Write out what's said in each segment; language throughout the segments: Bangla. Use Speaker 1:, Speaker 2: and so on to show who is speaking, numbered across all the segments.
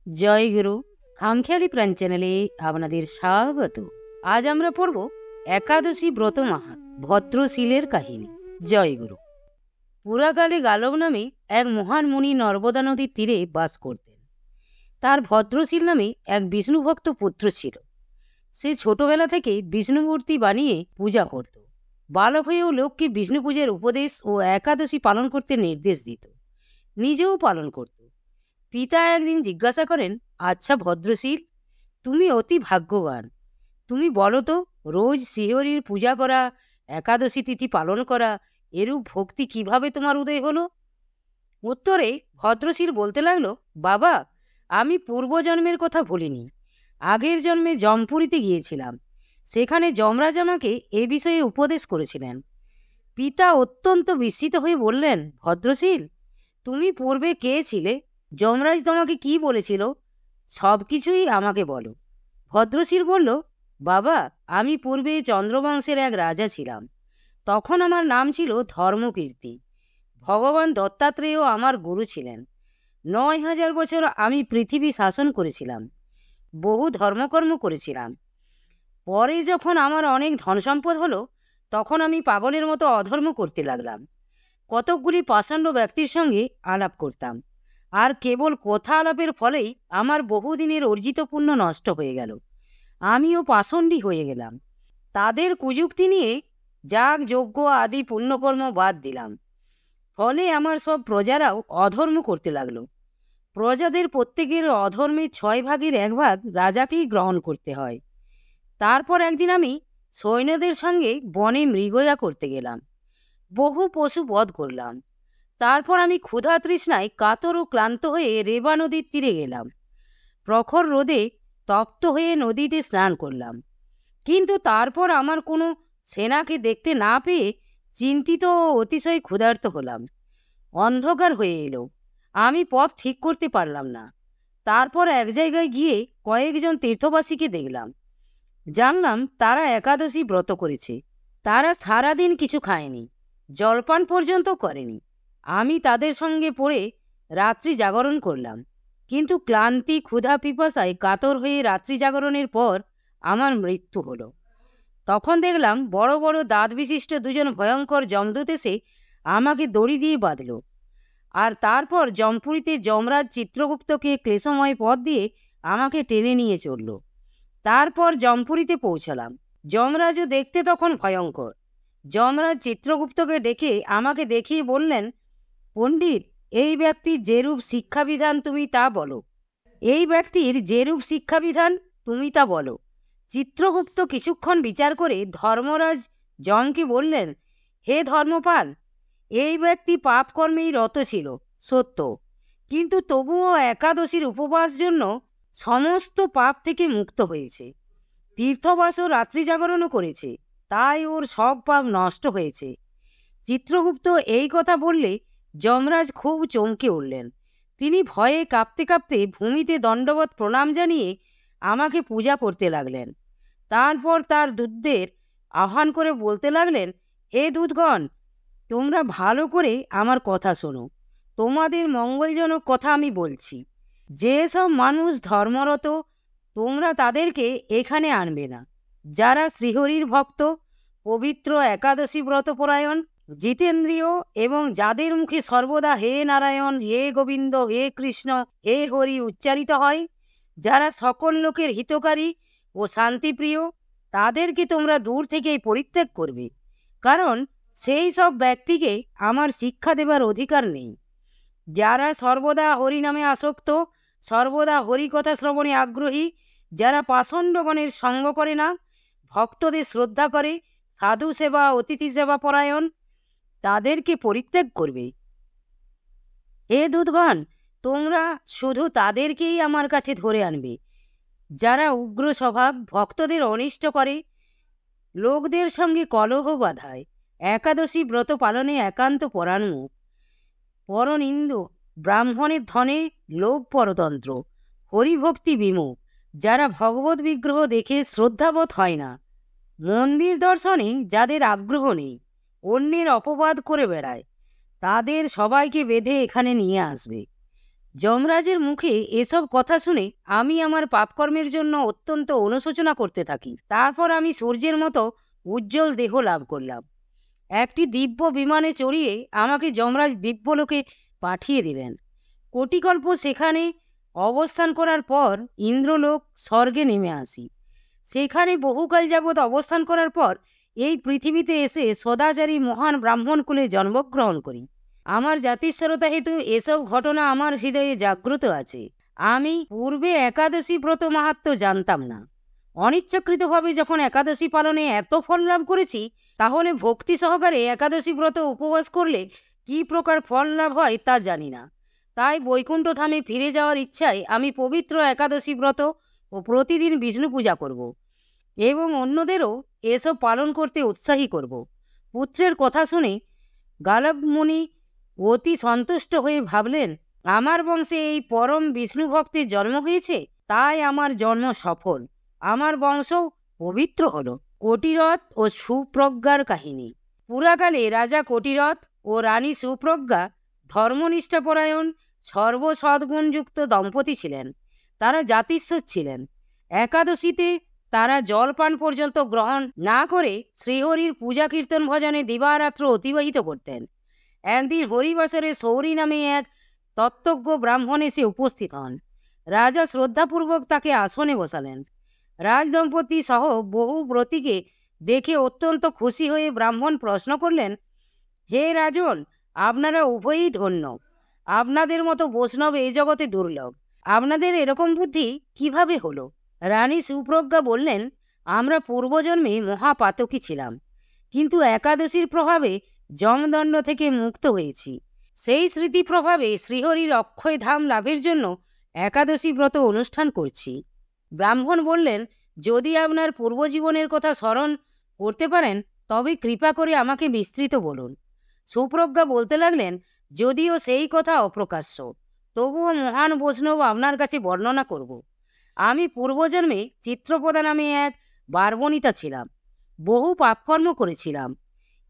Speaker 1: জয় গুরু। খামখেয়ালি প্রাণ চ্যানেলে আপনাদের স্বাগত। আজ আমরা পড়ব একাদশী ব্রত মাহাত্ম্য, ভদ্রশীলের কাহিনী। জয় গুরু। পুরাকালে গালব নামে এক মহান মুনি নর্মদা নদীর তীরে বাস করতেন। তার ভদ্রশীল নামে এক বিষ্ণুভক্ত পুত্র ছিল। সে ছোটবেলা থেকে বিষ্ণুমূর্তি বানিয়ে পূজা করত। বালক হয়েও লোককে বিষ্ণু পূজার উপদেশ ও একাদশী পালন করতে নির্দেশ দিত, নিজেও পালন করত। পিতা একদিন জিজ্ঞাসা করেন, আচ্ছা ভদ্রশীল, তুমি অতি ভাগ্যবান। তুমি বলো তো, রোজ শ্রীহরির পূজা করা, একাদশী তিথি পালন করা, এরূপ ভক্তি কিভাবে তোমার উদয় হলো? উত্তরে ভদ্রশীল বলতে লাগলো, বাবা, আমি পূর্বজন্মের কথা ভুলিনি। আগের জন্মে জমপুরীতে গিয়েছিলাম। সেখানে যমরাজ আমাকে এ বিষয়ে উপদেশ করেছিলেন। পিতা অত্যন্ত বিস্মিত হয়ে বললেন, ভদ্রশীল, তুমি পূর্বে কে ছিলে? যমরাজ তোমাকে কি বলেছিল? সব কিছুই আমাকে বলো। ভদ্রশীল বলল, বাবা, আমি পূর্বে চন্দ্রবংশের এক রাজা ছিলাম। তখন আমার নাম ছিল ধর্মকীর্তি। ভগবান দত্তাত্রেয় আমার গুরু ছিলেন। ৯,০০০ বছর আমি পৃথিবী শাসন করেছিলাম, বহু ধর্মকর্ম করেছিলাম। পরে যখন আমার অনেক ধনসম্পদ হলো, তখন আমি পাগলের মতো অধর্ম করতে লাগলাম। কতকগুলি পাষণ্ড ব্যক্তির সঙ্গে আলাপ করতাম, আর কেবল কথা আলাপের ফলেই আমার বহুদিনের অর্জিত পুণ্য নষ্ট হয়ে গেল। আমিও পাষণ্ডী হয়ে গেলাম। তাদের কুযুক্তি নিয়ে যাগ যজ্ঞ আদি পুণ্যকর্ম বাদ দিলাম। ফলে আমার সব প্রজারাও অধর্ম করতে লাগলো। প্রজাদের প্রত্যেকের অধর্মের ৬ ভাগের ১ ভাগ রাজাকেই গ্রহণ করতে হয়। তারপর একদিন আমি সৈন্যদের সঙ্গে বনে মৃগয়া করতে গেলাম। বহু পশু বধ করলাম। তারপর আমি ক্ষুধা তৃষ্ণায় কাতর ও ক্লান্ত হয়ে রেবা নদীর তীরে গেলাম। প্রখর রোদে তপ্ত হয়ে নদীতে স্নান করলাম। কিন্তু তারপর আমার কোনো সেনাকে দেখতে না পেয়ে চিন্তিত ও অতিশয় ক্ষুধার্ত হলাম। অন্ধকার হয়ে এলো। আমি পথ ঠিক করতে পারলাম না। তারপর এক জায়গায় গিয়ে কয়েকজন তীর্থবাসীকে দেখলাম। জানলাম তারা একাদশী ব্রত করেছে। তারা সারাদিন কিছু খায়নি, জলপান পর্যন্ত করেনি। আমি তাদের সঙ্গে পড়ে রাত্রি জাগরণ করলাম। কিন্তু ক্লান্তি ক্ষুধা পিপাসায় কাতর হয়ে রাত্রি জাগরণের পর আমার মৃত্যু হলো। তখন দেখলাম বড় বড় দাঁত বিশিষ্ট ২জন ভয়ঙ্কর যমদূত এসে আমাকে দড়ি দিয়ে বাঁধল। আর তারপর জমপুরীতে যমরাজ চিত্রগুপ্তকে ক্লেশময় পথ দিয়ে আমাকে টেনে নিয়ে চলল। তারপর জমপুরীতে পৌঁছালাম। যমরাজও দেখতে তখন ভয়ঙ্কর। যমরাজ চিত্রগুপ্তকে ডেকে আমাকে দেখিয়ে বললেন, পণ্ডিত, এই ব্যক্তির যেরূপ শিক্ষাবিধান তুমি তা বলো। এই ব্যক্তির যেরূপ শিক্ষাবিধান তুমি তা বলো। চিত্রগুপ্ত কিছুক্ষণ বিচার করে ধর্মরাজ যমকে বললেন, হে ধর্মপাল, এই ব্যক্তি পাপকর্মেই রত ছিল সত্য, কিন্তু তবুও একাদশীর উপবাস জন্য সমস্ত পাপ থেকে মুক্ত হয়েছে। তীর্থবাস ও রাত্রি জাগরণও করেছে, তাই ওর সব পাপ নষ্ট হয়েছে। চিত্রগুপ্ত এই কথা বললে যমরাজ খুব চমকে উঠলেন। তিনি ভয়ে কাঁপতে কাঁপতে ভূমিতে দণ্ডবৎ প্রণাম জানিয়ে আমাকে পূজা করতে লাগলেন। তারপর তার দূতদের আহ্বান করে বলতে লাগলেন, হে দূতগণ, তোমরা ভালো করে আমার কথা শোনো। তোমাদের মঙ্গলজনক কথা আমি বলছি। যেসব মানুষ ধর্মরত, তোমরা তাদেরকে এখানে আনবে না। যারা শ্রীহরির ভক্ত, পবিত্র একাদশী ব্রতপরায়ণ, জিতেন্দ্রীয় এবং যাদের মুখে সর্বদা হে নারায়ণ, হে গোবিন্দ, হে কৃষ্ণ, হে হরি উচ্চারিত হয়, যারা সকল লোকের হিতকারী ও শান্তিপ্রিয়, তাদেরকে তোমরা দূর থেকেই পরিত্যাগ করবে। কারণ সেই সব ব্যক্তিকে আমার শিক্ষা দেবার অধিকার নেই। যারা সর্বদা হরি নামে আসক্ত, সর্বদা হরিকথা শ্রবণে আগ্রহী, যারা পাষণ্ডগণের সঙ্গ করে না, ভক্তদের শ্রদ্ধা করে, সাধু সেবা অতিথি সেবা পরায়ণ, তাদেরকে পরিত্যাগ করবে। হে দূতগণ, তোমরা শুধু তাদেরকেই আমার কাছে ধরে আনবে, যারা উগ্র স্বভাব, ভক্তদের অনিষ্ট করে, লোকদের সঙ্গে কলহ বাধায়, একাদশী ব্রত পালনে একান্ত পরাণমুখ, পরনিন্দু, ব্রাহ্মণের ধনে লোভ পরতন্ত্র, হরিভক্তি বিমুখ, যারা ভগবত বিগ্রহ দেখে শ্রদ্ধাবোধ হয় না, মন্দির দর্শনে যাদের আগ্রহ নেই, অন্যের অপবাদ করে বেড়ায়, তাদের সবাইকে বেঁধে এখানে নিয়ে আসবে। যমরাজের মুখে এসব কথা শুনে আমি আমার পাপকর্মের জন্য অত্যন্ত অনুশোচনা করতে থাকি। তারপর আমি সূর্যের মতো উজ্জ্বল দেহ লাভ করলাম। একটি দিব্য বিমানে চড়িয়ে আমাকে যমরাজ দিব্যলোকে পাঠিয়ে দিলেন। কোটিকল্প সেখানে অবস্থান করার পর ইন্দ্রলোক স্বর্গে নেমে আসি। সেখানে বহুকাল যাবৎ অবস্থান করার পর এই পৃথিবীতে এসে সদাচারী মহান ব্রাহ্মণকুলে জন্মগ্রহণ করি। আমার জাতিস্বরতা হেতু এসব ঘটনা আমার হৃদয়ে জাগ্রত আছে। আমি পূর্বে একাদশী ব্রত মাহাত্ম্য জানতাম না। অনিচ্ছাকৃতভাবে যখন একাদশী পালনে এত ফল লাভ করেছি, তাহলে ভক্তি সহকারে একাদশী ব্রত উপবাস করলে কি প্রকার ফল লাভ হয় তা জানি না। তাই বৈকুণ্ঠ ধামে ফিরে যাওয়ার ইচ্ছায় আমি পবিত্র একাদশী ব্রত ও প্রতিদিন বিষ্ণু পূজা করব এবং অন্যদেরও এসব পালন করতে উৎসাহী করব। পুত্রের কথা শুনে গালব মুনি অতি সন্তুষ্ট হয়ে ভাবলেন, আমার বংশে এই পরম বিষ্ণু ভক্তের জন্ম হয়েছে, তাই আমার জন্ম সফল, আমার বংশ পবিত্র হল। কটিরথ ও সুপ্রজ্ঞার কাহিনী। পুরাকালে রাজা কটিরথ ও রানী সুপ্রজ্ঞা ধর্মনিষ্ঠাপরায়ণ সর্বসদ্গুণযুক্ত দম্পতি ছিলেন। তারা জাতিস্বর ছিলেন। একাদশীতে তারা জলপান পর্যন্ত গ্রহণ না করে শ্রীহরির পূজা কীর্তন ভজনে দিবারাত্র অতিবাহিত করতেন। একদিন হরিবাসরে সৌরী নামে এক তত্ত্বজ্ঞ ব্রাহ্মণ এসে উপস্থিত হন। রাজা শ্রদ্ধাপূর্বক তাকে আসনে বসালেন। রাজদম্পতি সহ বহু ব্রতীকে দেখে অত্যন্ত খুশি হয়ে ব্রাহ্মণ প্রশ্ন করলেন, হে রাজন, আপনারা উভয়ই ধন্য। আপনাদের মতো বৈষ্ণব এই জগতে দুর্লভ। আপনাদের এরকম বুদ্ধি কিভাবে হলো? রানী সুপ্রজ্ঞা বললেন, আমরা পূর্বজন্মে মহাপাতকী ছিলাম, কিন্তু একাদশীর প্রভাবে যমদণ্ড থেকে মুক্ত হয়েছি। সেই স্মৃতি প্রভাবে শ্রীহরির অক্ষয় ধাম লাভের জন্য একাদশী ব্রত অনুষ্ঠান করছি। ব্রাহ্মণ বললেন, যদি আপনার পূর্বজীবনের কথা স্মরণ করতে পারেন তবে কৃপা করে আমাকে বিস্তৃত বলুন। সুপ্রজ্ঞা বলতে লাগলেন, যদিও সেই কথা অপ্রকাশ্য, তবুও মহান বৈষ্ণব আপনার কাছে বর্ণনা করব। আমি পূর্বজন্মে চিত্রপদা নামে এক বারবণিতা ছিলাম। বহু পাপকর্ম করেছিলাম।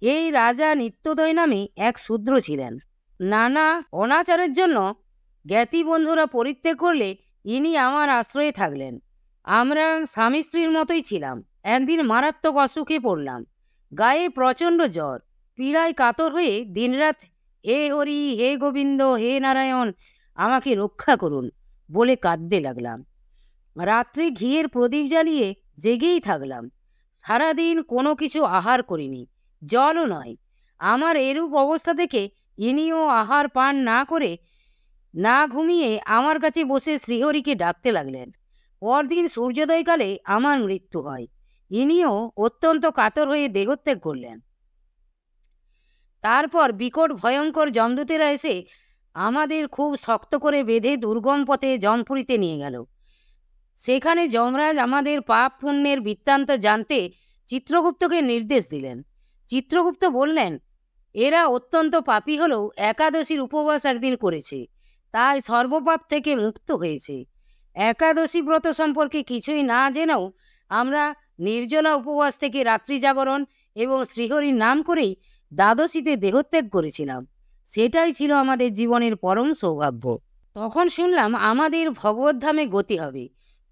Speaker 1: এই রাজা নিত্যদয় নামে এক শূদ্র ছিলেন। নানা অনাচারের জন্য জ্ঞাতি বন্ধুরা পরিত্যাগ করলে ইনি আমার আশ্রয়ে থাকলেন। আমরা স্বামী স্ত্রীর মতোই ছিলাম। একদিন মারাত্মক অসুখে পড়লাম। গায়ে প্রচণ্ড জ্বর। পীড়ায় কাতর হয়ে দিনরাত হে হরি, হে গোবিন্দ, হে নারায়ণ, আমাকে রক্ষা করুন বলে কাঁদতে লাগলাম। রাত্রে ঘিয়ের প্রদীপ জ্বালিয়ে জেগেই থাকলাম। সারাদিন কোনো কিছু আহার করিনি, জলও নয়। আমার এরূপ অবস্থা দেখে ইনিও আহার পান না করে না ঘুমিয়ে আমার কাছে বসে শ্রীহরিকে ডাকতে লাগলেন। পরদিন সূর্যোদয়কালে আমার মৃত্যু হয়। ইনিও অত্যন্ত কাতর হয়ে দেহত্যাগ করলেন। তারপর বিকট ভয়ঙ্কর যমদূতেরা এসে আমাদের খুব শক্ত করে বেঁধে দুর্গম পথে যমপুরীতে নিয়ে গেল। সেখানে যমরাজ আমাদের পাপ পুণ্যের বৃত্তান্ত জানতে চিত্রগুপ্তকে নির্দেশ দিলেন। চিত্রগুপ্ত বললেন, এরা অত্যন্ত পাপী হলেও একাদশীর উপবাস একদিন করেছে, তাই সর্বপাপ থেকে মুক্ত হয়েছে। একাদশী ব্রত সম্পর্কে কিছুই না জেনেও আমরা নির্জলা উপবাস থেকে রাত্রি জাগরণ এবং শ্রীহরির নাম করেই দ্বাদশীতে দেহত্যাগ করেছিলাম। সেটাই ছিল আমাদের জীবনের পরম সৌভাগ্য। তখন শুনলাম আমাদের ভগবদ্ধামে গতি হবে।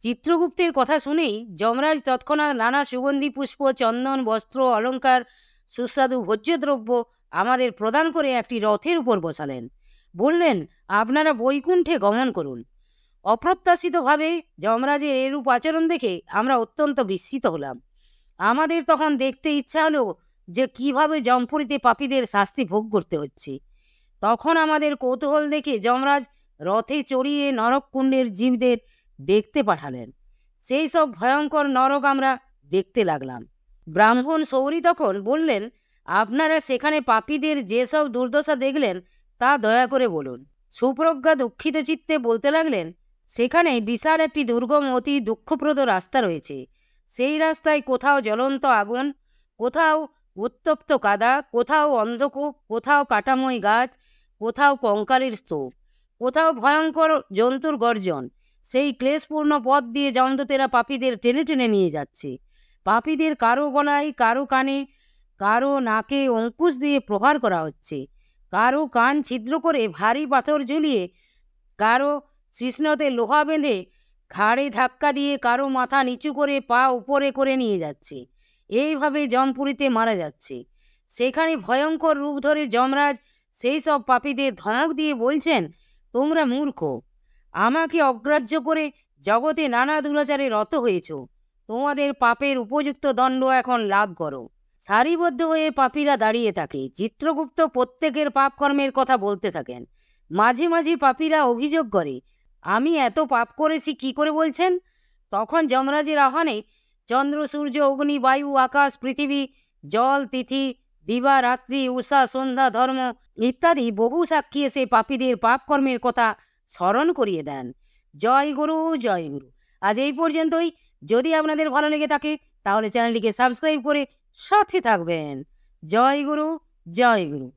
Speaker 1: চিত্রগুপ্তের কথা শুনেই যমরাজ তৎক্ষণাৎ নানা সুগন্ধি পুষ্প, চন্দন, বস্ত্র, অলঙ্কার, সুস্বাদু ভোজ্যদ্রব্য আমাদের প্রদান করে একটি রথের উপর বসালেন। বললেন, আপনারা বৈকুণ্ঠে গমন করুন। অপ্রত্যাশিতভাবে যমরাজের এরূপ আচরণ দেখে আমরা অত্যন্ত বিস্মিত হলাম। আমাদের তখন দেখতে ইচ্ছা হলো যে কিভাবে যমপুরীতে পাপীদের শাস্তি ভোগ করতে হচ্ছে। তখন আমাদের কৌতূহল দেখে যমরাজ রথে চড়িয়ে নরককুণ্ডের জীবদের দেখতে পাঠালেন। সেই সব ভয়ঙ্কর নরক আমরা দেখতে লাগলাম। ব্রাহ্মণ সৌরী তখন বললেন, আপনারা সেখানে পাপীদের যেসব দুর্দশা দেখলেন তা দয়া করে বলুন। সুপ্রজ্ঞা দুঃখিত চিত্তে বলতে লাগলেন, সেখানে বিশাল একটি দুর্গম অতি দুঃখপ্রদ রাস্তা রয়েছে। সেই রাস্তায় কোথাও জ্বলন্ত আগুন, কোথাও উত্তপ্ত কাদা, কোথাও অন্ধকূপ, কোথাও কাটাময় গাছ, কোথাও কঙ্কালের স্তূপ, কোথাও ভয়ঙ্কর জন্তুর গর্জন। সেই ক্লেশপূর্ণ পথ দিয়ে যমদূতেরা পাপীদের টেনে টেনে নিয়ে যাচ্ছে। পাপীদের কারো গলায়, কারো কানে, কারো নাকে অঙ্কুশ দিয়ে প্রহার করা হচ্ছে, কারো কান ছিদ্র করে ভারী পাথর ঝুলিয়ে কারো শিশ্নতে লোহা বেঁধে ঘাড়ে ধাক্কা দিয়ে কারো মাথা নিচু করে পা উপরে করে নিয়ে যাচ্ছে। এইভাবে যমপুরীতে মারা যাচ্ছে। সেখানে ভয়ঙ্কর রূপ ধরে যমরাজ সেই সব পাপীদের ধমক দিয়ে বলছেন, তোমরা মূর্খ, আমাকে অগ্রাহ্য করে জগতে নানা দুরাচারে রত হয়েছ, তোমাদের পাপের উপযুক্ত দণ্ড এখন লাভ করো। সারিবদ্ধ হয়ে পাপীরা দাঁড়িয়ে থাকে। চিত্রগুপ্ত প্রত্যেকের পাপকর্মের কথা বলতে থাকেন। মাঝে মাঝে পাপীরা অভিযোগ করে, আমি এত পাপ করেছি কি করে বলছেন? তখন যমরাজের আহ্বানে চন্দ্র, সূর্য, অগ্নি, বায়ু, আকাশ, পৃথিবী, জল, তিথি, দিবা, রাত্রি, উষা, সন্ধ্যা, ধর্ম ইত্যাদি বহু সাক্ষী এসে পাপীদের পাপকর্মের কথা স্মরণ করিয়ে দেন। জয় গুরু, জয় গুরু। আজ এই পর্যন্তই। যদি আপনাদের ভালো লেগে থাকে তাহলে চ্যানেলটিকে সাবস্ক্রাইব করে সাথে থাকবেন। জয় গুরু, জয় গুরু।